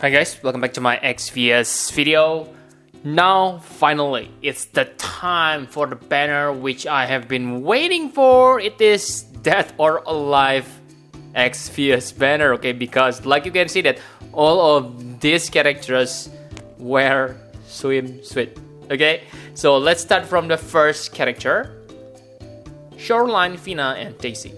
Hi guys, welcome back to my XVS video. Now finally, it's the time for the banner which I have been waiting for. It is Dead or Alive XVS banner, okay, because like you can see that all of these characters wear swimsuit, okay. So let's start from the first character, Shoreline Fina and Daisy.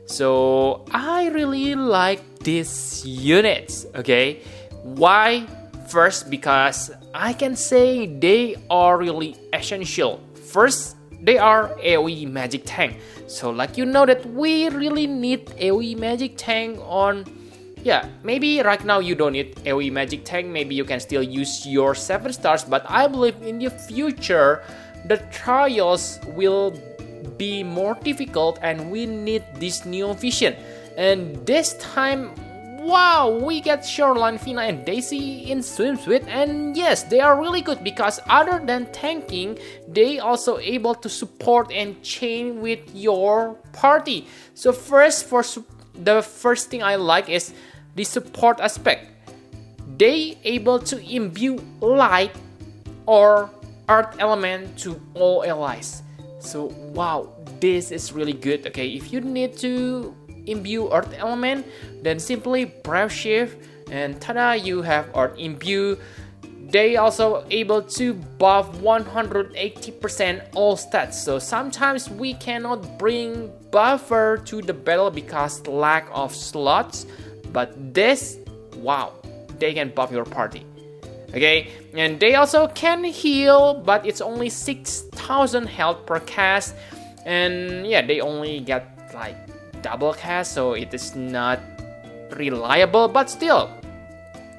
So I really like these units, okay. Why? First, because I can say they are really essential. First, they are AoE magic tank. So like you know that we really need AoE magic tank on... Yeah, maybe right now you don't need AoE magic tank. Maybe you can still use your 7 stars. But I believe in the future, the trials will be more difficult and we need this new vision. And this time... wow, we get Shoreline Fina and Daisy in swimsuit, and yes, they are really good because other than tanking, they also able to support and chain with your party. So first, the first thing I like is the support aspect. They able to imbue light or earth element to all allies. So wow, this is really good. Okay, if you need to imbue earth element, then simply press shift and tada, you have earth imbue. They also able to buff 180% all stats. So sometimes we cannot bring buffer to the battle because lack of slots, but this, wow, they can buff your party. Okay, and they also can heal, but it's only 6,000 health per cast, and yeah, they only get like double cast, so it is not reliable, but still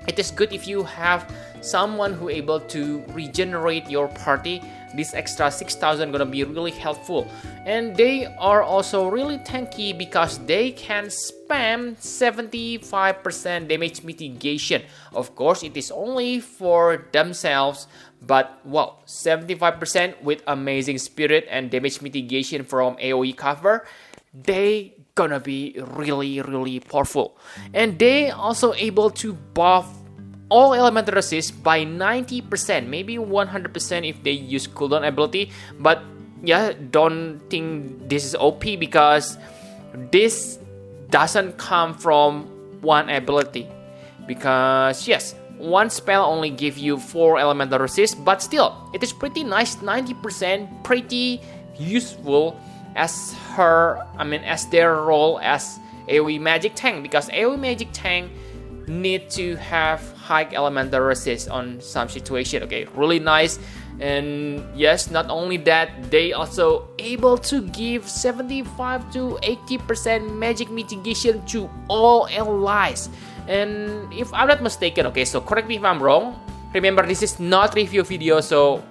it is good if you have someone who able to regenerate your party. This extra 6,000 gonna be really helpful, and they are also really tanky because they can spam 75% damage mitigation. Of course, it is only for themselves, but wow, 75% with amazing spirit and damage mitigation from AoE cover, they gonna be really powerful. And they also able to buff all elemental resist by 90%, maybe 100% if they use cooldown ability. But yeah, don't think this is OP because this doesn't come from one ability, because yes, one spell only give you 4 elemental resist, but still it is pretty nice. 90% pretty useful as their role as AoE magic tank, because AoE magic tank need to have high elemental resist on some situation. Okay, really nice. And yes, not only that, they also able to give 75 to 80% magic mitigation to all allies. And if I'm not mistaken, okay, so correct me if I'm wrong, remember this is not review video, so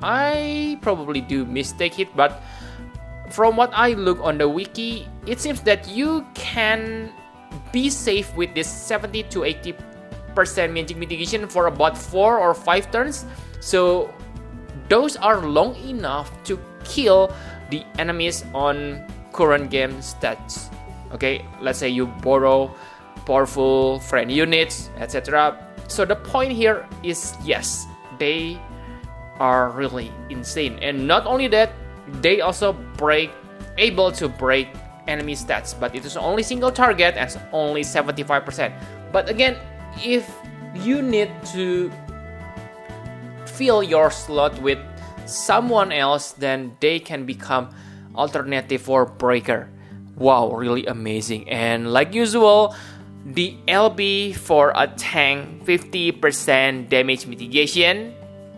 I probably do mistake it, but from what I look on the wiki, it seems that you can be safe with this 70 to 80% magic mitigation for about 4 or 5 turns. So those are long enough to kill the enemies on current game stats. Okay, let's say you borrow powerful friend units, etc. So the point here is, yes, they are really insane. And not only that, they also able to break enemy stats, but it is only single target and only 75%. But again, if you need to fill your slot with someone else, then they can become alternative for breaker. Wow, really amazing. And like usual, the LB for a tank, 50% damage mitigation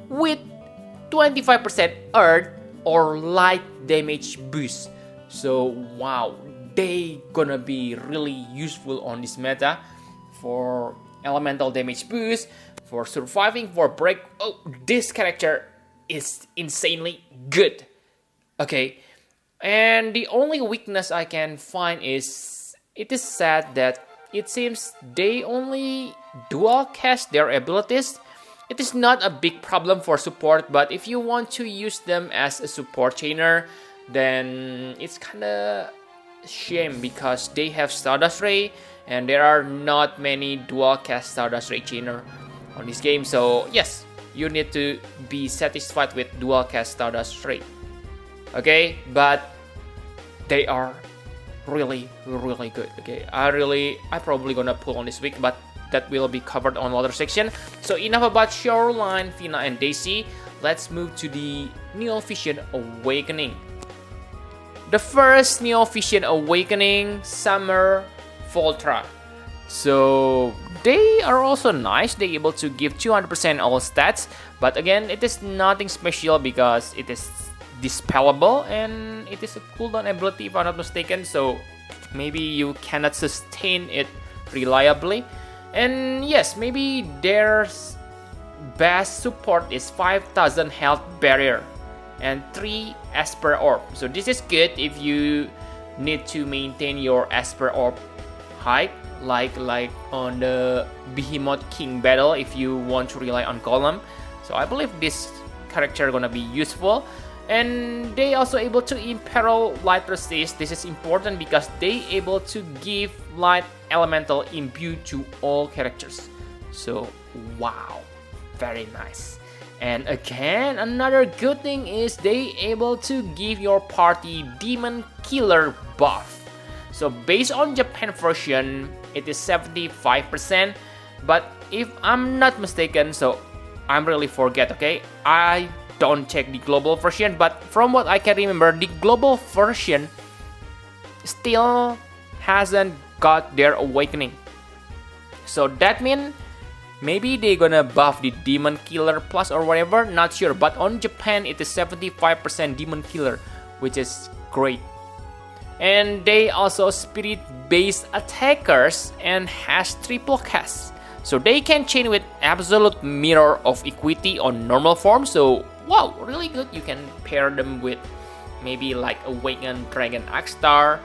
with 25% earth or light damage boost. So wow, they gonna be really useful on this meta for elemental damage boost, for surviving, for break. Oh, this character is insanely good. Okay, and the only weakness I can find is, it is sad that it seems they only dual cast their abilities. It is not a big problem for support, but if you want to use them as a support chainer, then it's kinda shame because they have Stardust Ray and there are not many dual cast Stardust Ray Chainer on this game, so yes, you need to be satisfied with dual cast Stardust Ray. Okay, but they are really good. Okay, I probably gonna pull on this week, but that will be covered on other section. So enough about Shoreline Fina and Daisy. Let's move to the Neo Vision Awakening. The first Neo Vision Awakening, Summer Folka. So they are also nice. They're able to give 200% all stats, but again, it is nothing special because it is dispellable and it is a cooldown ability if I'm not mistaken. So maybe you cannot sustain it reliably. And yes, maybe their best support is 5000 health barrier and 3 Esper Orb. So this is good if you need to maintain your Esper Orb height, like on the Behemoth King battle if you want to rely on Golem. So I believe this character gonna be useful. And they also able to imperil light resist. This is important because they able to give light elemental imbue to all characters. So wow, very nice. And again, another good thing is they able to give your party Demon Killer buff. So based on Japan version, it is 75%. But if I'm not mistaken, so I'm really forget. Okay, I don't check the global version, but from what I can remember, the global version still hasn't got their awakening. So that means maybe they're gonna buff the Demon Killer plus or whatever, not sure. But on Japan, it is 75% Demon Killer, which is great. And they also spirit-based attackers and has triple cast. So they can chain with Absolute Mirror of Equity on normal form. So wow, really good. You can pair them with maybe like Awakened Dragon Axstar.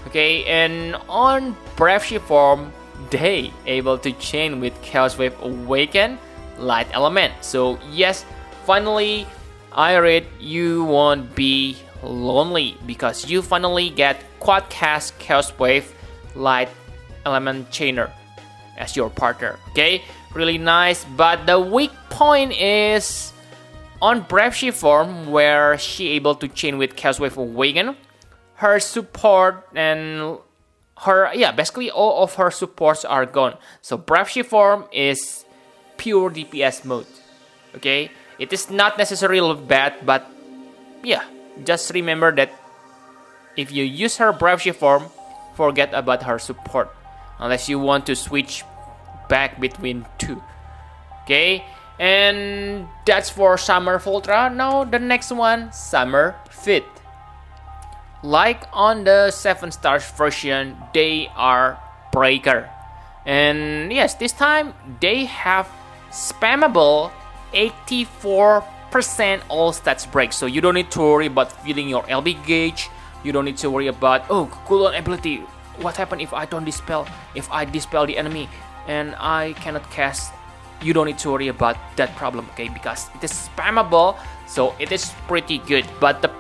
Okay, and on Brave Shift form, they able to chain with Chaos Wave Awaken Light Element. So yes, finally, I read you won't be lonely because you finally get quad cast Chaos Wave Light Element Chainer as your partner. Okay, really nice. But the weak point is on Brave Shift form, where she able to chain with Chaos Wave Awaken, her support and her basically all of her supports are gone. So Brave Shift form is pure DPS mode. Okay, it is not necessarily bad, but yeah, just remember that if you use her Brave Shift form, forget about her support unless you want to switch back between two. Okay, and that's for Summer Folka. Now the next one, Summer Fit. Like on the 7 stars version, they are breaker. And yes, this time they have spammable 84% all stats break. So you don't need to worry about filling your LB gauge. You don't need to worry about, cooldown ability. What happens if I don't dispel? If I dispel the enemy and I cannot cast, you don't need to worry about that problem, okay? Because it is spammable, so it is pretty good. But the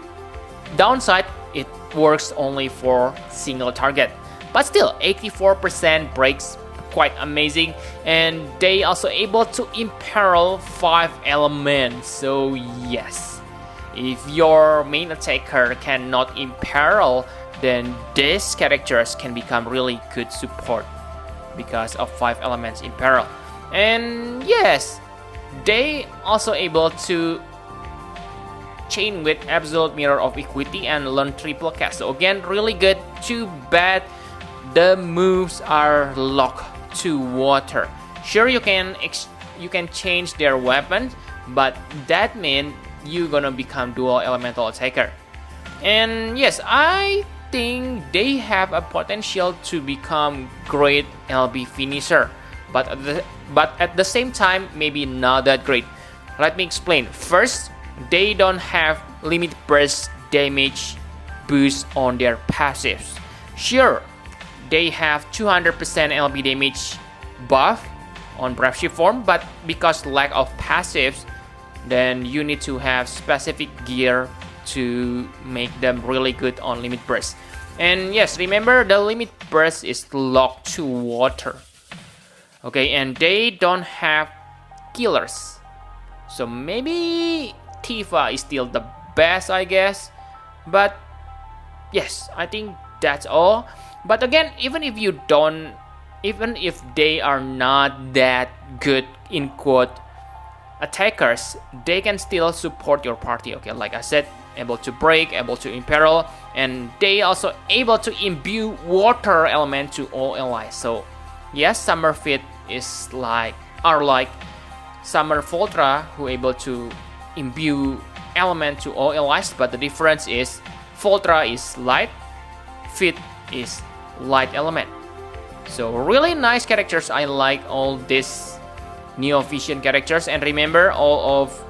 downside, it works only for single target. But still, 84% breaks, quite amazing. And they also able to imperil 5 elements. So yes, if your main attacker cannot imperil, then these characters can become really good support because of 5 elements imperil. And yes, they also able to chain with Absolute Mirror of Equity and learn triple cast. So again, really good. Too bad the moves are locked to water. Sure, you can change their weapons, but that means you're gonna become dual elemental attacker. And yes, I think they have a potential to become great LB finisher, but at the same time, maybe not that great. Let me explain. First, they don't have limit burst damage boost on their passives. Sure, they have 200% LB damage buff on Brave Shift form, but because lack of passives, then you need to have specific gear to make them really good on limit burst. And yes, remember the limit burst is locked to water. Okay, and they don't have killers. So maybe Tifa is still the best, I guess. But yes, I think that's all. But again, even if they are not that good in quote attackers, they can still support your party. Okay, like I said, able to break, able to imperil, and they also able to imbue water element to all allies. So yes, Summer Fit is like Summer Folka, who able to imbue element to all allies, but the difference is Folka is light, Fit is light element. So really nice characters. I like all these Neo Vision characters, and remember, all of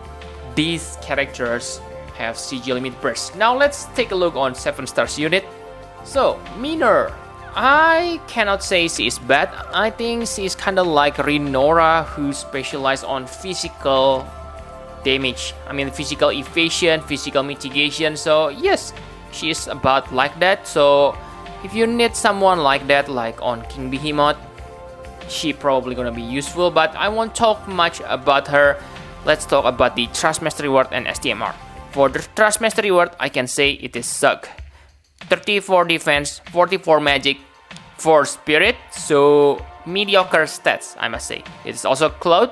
these characters have CG limit burst. Now let's take a look on 7 stars unit. So Mineur, I cannot say she is bad. I think she is kind of like Rinora, who specializes on physical damage. I mean physical evasion, physical mitigation. So yes, she is about like that. So if you need someone like that, like on King Behemoth, she probably gonna be useful. But I won't talk much about her. Let's talk about the Trust Mastery Word and STMR. For the Trust Mastery Word, I can say it is suck. 34 defense, 44 magic, 4 spirit, so mediocre stats, I must say. It is also cloud,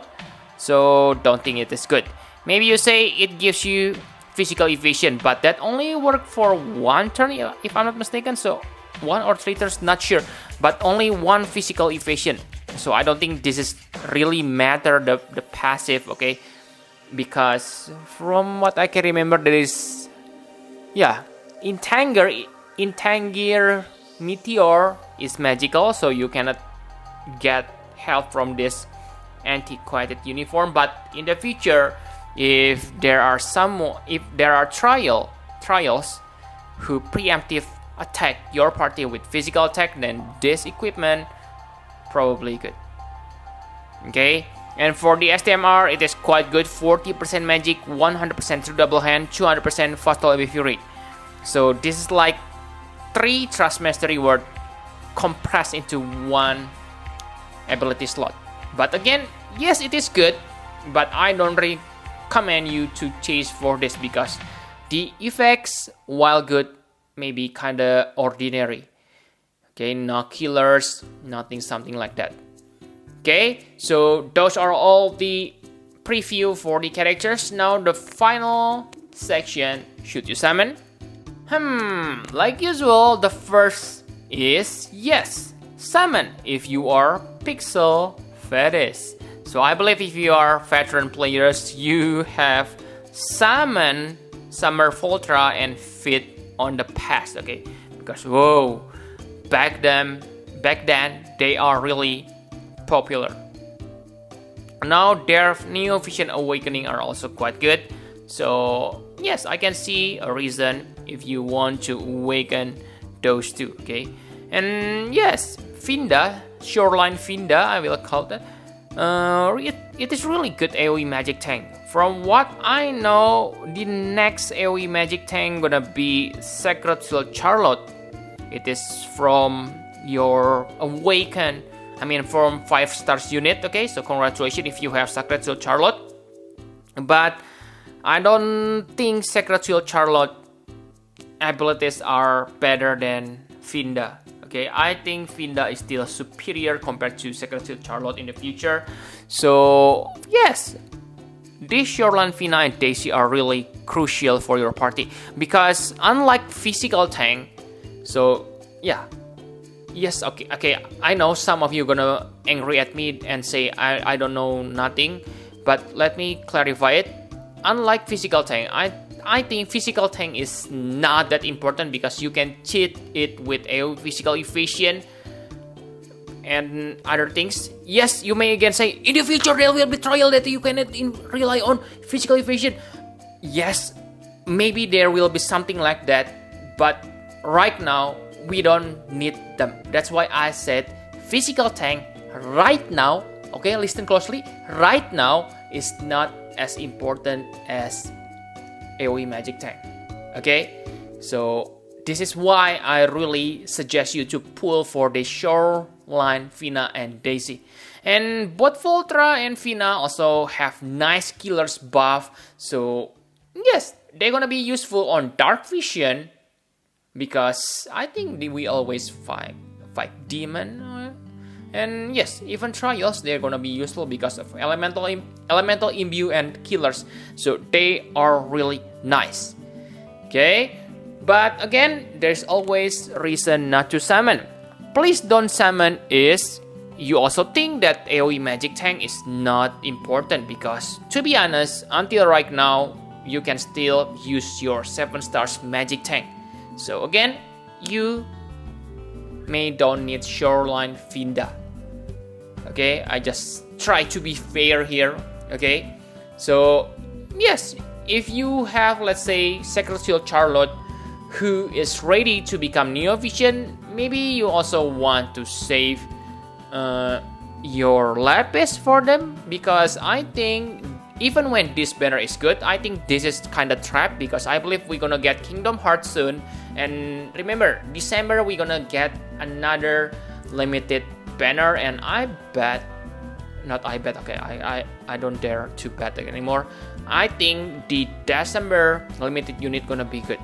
so don't think it is good. Maybe you say it gives you physical evasion, but that only work for 1 turn if I'm not mistaken, so 1 or 3 turns, not sure, but only 1 physical evasion. So I don't think this is really matter the passive, okay? Because from what I can remember, there is, yeah, Intanger Meteor is magical, so you cannot get help from this antiquated uniform. But in the future, if there are trials who preemptive attack your party with physical attack, then this equipment probably good. Okay, and for the STMR, it is quite good. 40% magic, 100% through double hand, 200% fast ability rate. So this is like 3 Trust Mastery Word compressed into 1 ability slot. But again, yes, it is good, but I don't recommend you to chase for this because the effects, while good, may be kinda ordinary. Okay, no killers, nothing, something like that. Okay, so those are all the preview for the characters. Now the final section, should you summon? Like usual, the first is yes, summon if you are Pixel Fetish. So I believe if you are veteran players, you have summoned Summer Folka and Fit on the past, okay? Because whoa, back then they are really popular. Now their Neo Vision Awakening are also quite good. So yes, I can see a reason if you want to awaken those two, okay? And yes, Fina, Shoreline Fina, I will call that. It is really good AoE magic tank. From what I know, the next AoE magic tank gonna be Sacred Shield Charlotte. It is from your Awaken, from 5 stars unit, okay? So congratulations if you have Sacred Shield Charlotte. But I don't think Sacred Shield Charlotte abilities are better than Fina. Okay, I think Fina is still superior compared to Sacred Shield Charlotte in the future. So yes, this Shoreline Fina and Daisy are really crucial for your party because unlike physical tank, so yeah, yes, okay, I know some of you gonna angry at me and say I don't know nothing, but let me clarify it. Unlike physical tank, I think physical tank is not that important because you can cheat it with a physical evasion and other things. Yes, you may again say in the future there will be trial that you cannot rely on physical evasion. Yes, maybe there will be something like that, but right now we don't need them. That's why I said physical tank right now, okay, listen closely, right now is not as important as AoE magic tank. Okay, so this is why I really suggest you to pull for the Shoreline Fina and Daisy. And both Folka and Fina also have nice killers buff, so yes, they're gonna be useful on dark vision, because I think we always fight demon. And yes, even trials, they're gonna be useful because of elemental imbue and killers. So they are really nice. Okay, but again, there's always reason not to summon. Please don't summon is you also think that AoE magic tank is not important, because to be honest, until right now, you can still use your 7 stars magic tank. So again, you may don't need Shoreline Fina. Okay, I just try to be fair here. Okay, so yes, if you have, let's say, Sacred Shield Charlotte who is ready to become Neo Vision, maybe you also want to save your Lapis for them, because I think even when this banner is good, I think this is kind of trapped, because I believe we're gonna get Kingdom Hearts soon. And remember, December we're gonna get another limited banner, and I don't dare to bet anymore. I think the December limited unit gonna be good.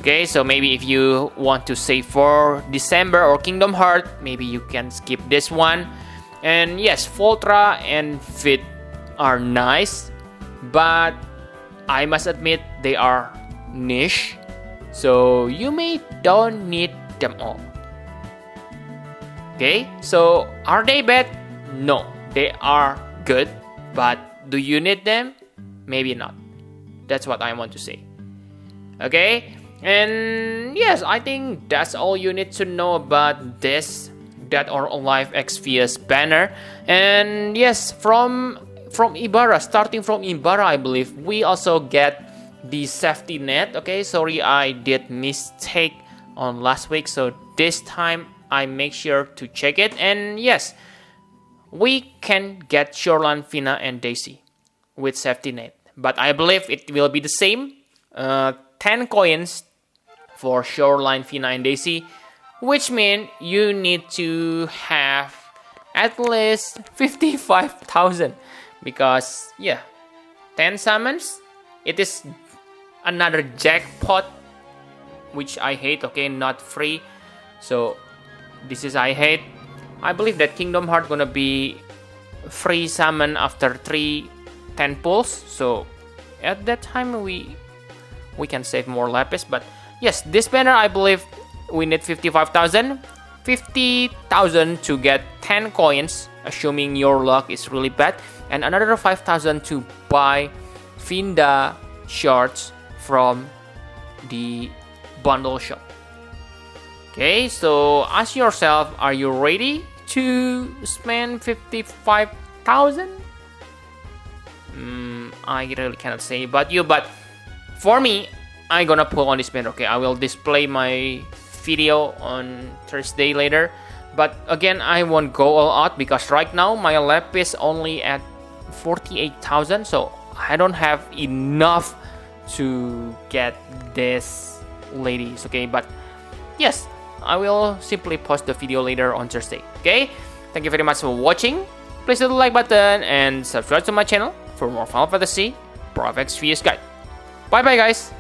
Okay, so maybe if you want to save for December or Kingdom Heart, maybe you can skip this one. And yes, Folka and Fit are nice, but I must admit they are niche, so you may don't need them all. Okay, so are they bad? No, they are good, but do you need them? Maybe not. That's what I want to say. Okay, and yes, I think that's all you need to know about this Dead or Alive Xvious banner. And yes, from Ibarra, starting from Ibarra, I believe we also get the safety net. Okay, sorry, I did mistake on last week, so this time I make sure to check it. And yes, we can get Shoreline Fina and Daisy with safety net, but I believe it will be the same. 10 coins for Shoreline Fina and Daisy, which means you need to have at least 55,000, because yeah, 10 summons, it is another jackpot, which I hate. Okay, not free, so this is I hate. I believe that Kingdom Heart gonna be free summon after 10 pulls, so at that time we can save more Lapis. But yes, this banner I believe we need 55,000 to get 10 coins, assuming your luck is really bad, and another 5,000 to buy Finda shards from the bundle shop. Okay, so ask yourself, are you ready to spend 55,000? I really cannot say about you, but for me, I'm gonna pull on this banner. Okay, I will display my video on Thursday later, but again, I won't go all out, because right now my Lapis only at 48,000, so I don't have enough to get this ladies. Okay, but yes, I will simply post the video later on Thursday. Okay, thank you very much for watching. Please hit the like button and subscribe to my channel for more Final Fantasy Xvious guide. Bye bye guys.